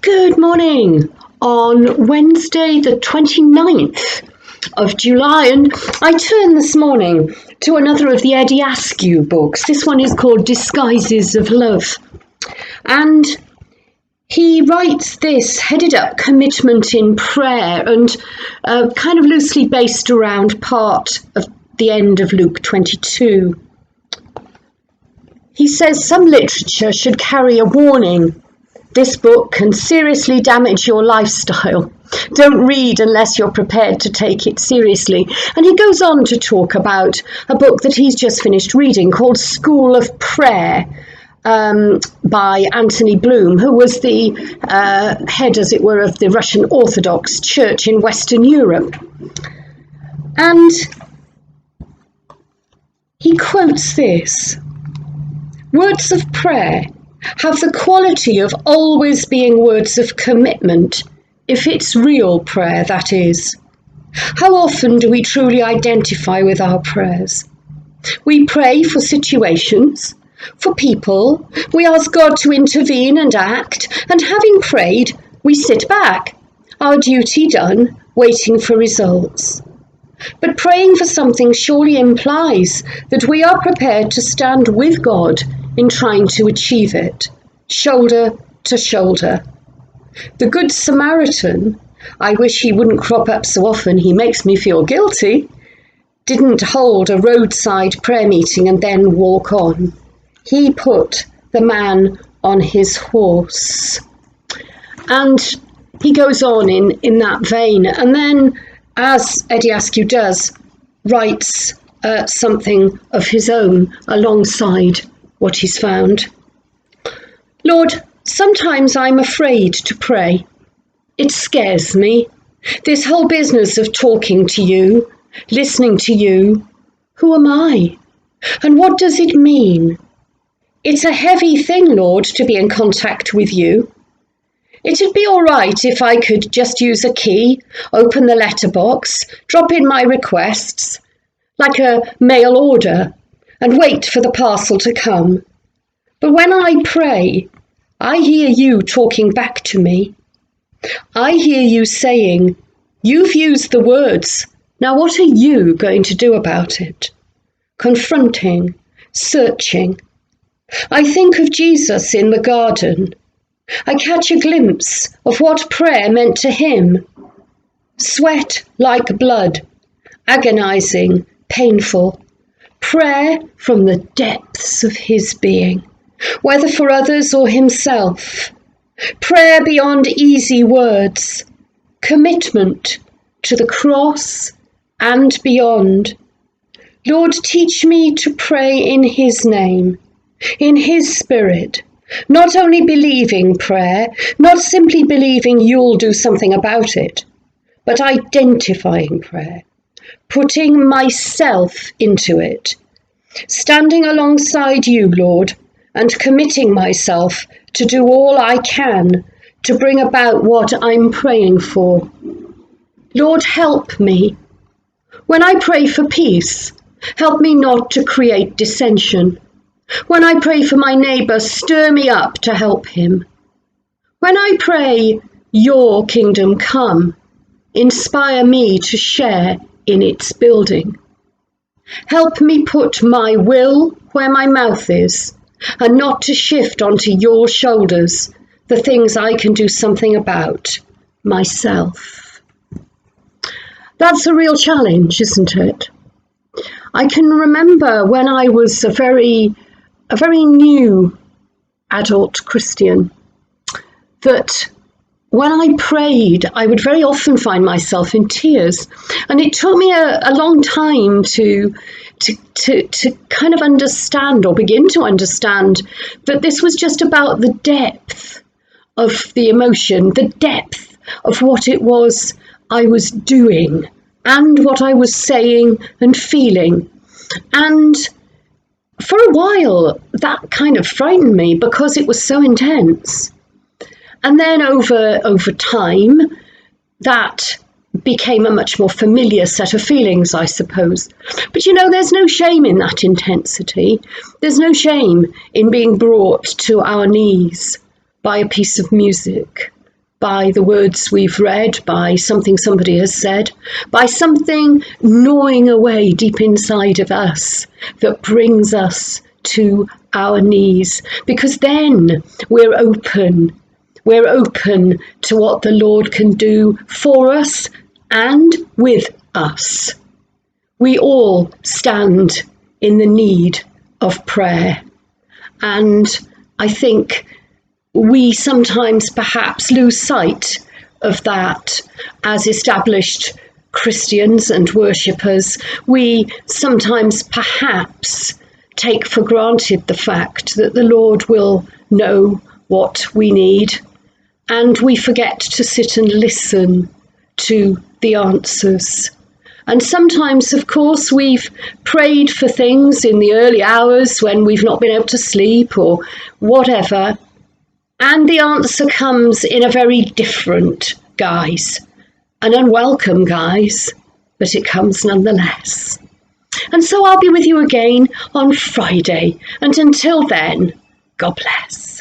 Good morning on Wednesday the 29th of July, and I turned this morning to another of the Eddie Askew books. This one is called Disguises of Love, and he writes this headed up commitment in prayer and kind of loosely based around part of the end of Luke 22. He says some literature should carry a warning. This book can seriously damage your lifestyle. Don't read unless you're prepared to take it seriously. And he goes on to talk about a book that he's just finished reading called School of Prayer by Anthony Bloom, who was the head, as it were, of the Russian Orthodox Church in Western Europe. And he quotes this: "Words of prayer have the quality of always being words of commitment, if it's real prayer, that is. How often do we truly identify with our prayers? We pray for situations, for people, we ask God to intervene and act, and having prayed, we sit back, our duty done, waiting for results. But praying for something surely implies that we are prepared to stand with God in trying to achieve it, shoulder to shoulder. The Good Samaritan, I wish he wouldn't crop up so often, he makes me feel guilty, didn't hold a roadside prayer meeting and then walk on. He put the man on his horse." And he goes on in that vein, and then, as Eddie Askew does, writes something of his own alongside what he's found. "Lord, sometimes I'm afraid to pray. It scares me. This whole business of talking to you, listening to you. Who am I? And what does it mean? It's a heavy thing, Lord, to be in contact with you. It'd be all right if I could just use a key, open the letterbox, drop in my requests, like a mail order, and wait for the parcel to come. But when I pray, I hear you talking back to me. I hear you saying, 'You've used the words, now what are you going to do about it?' Confronting, searching. I think of Jesus in the garden. I catch a glimpse of what prayer meant to him. Sweat like blood, agonizing, painful. Prayer from the depths of his being, whether for others or himself. Prayer beyond easy words. Commitment to the cross and beyond. Lord, teach me to pray in his name, in his spirit, not only believing prayer, not simply believing you'll do something about it, but identifying prayer, putting myself into it, standing alongside you, Lord, and committing myself to do all I can to bring about what I'm praying for. Lord, help me. When I pray for peace, help me not to create dissension. When I pray for my neighbour, stir me up to help him. When I pray, your kingdom come, inspire me to share in its building. Help me put my will where my mouth is, and not to shift onto your shoulders the things I can do something about myself." That's a real challenge, isn't it? I can remember when I was a very new adult Christian, that when I prayed, I would very often find myself in tears. And it took me a long time to kind of understand, or begin to understand, that this was just about the depth of the emotion, the depth of what it was I was doing, and what I was saying and feeling. And for a while, that kind of frightened me because it was so intense. And then over time, that became a much more familiar set of feelings, I suppose. But there's no shame in that intensity. There's no shame in being brought to our knees by a piece of music, by the words we've read, by something somebody has said, by something gnawing away deep inside of us that brings us to our knees, because then we're open. We're open to what the Lord can do for us and with us. We all stand in the need of prayer. And I think we sometimes perhaps lose sight of that as established Christians and worshippers. We sometimes perhaps take for granted the fact that the Lord will know what we need, and we forget to sit and listen to the answers. And sometimes, of course, we've prayed for things in the early hours when we've not been able to sleep or whatever, and the answer comes in a very different guise, an unwelcome guise, but it comes nonetheless. And so I'll be with you again on Friday, and until then, God bless.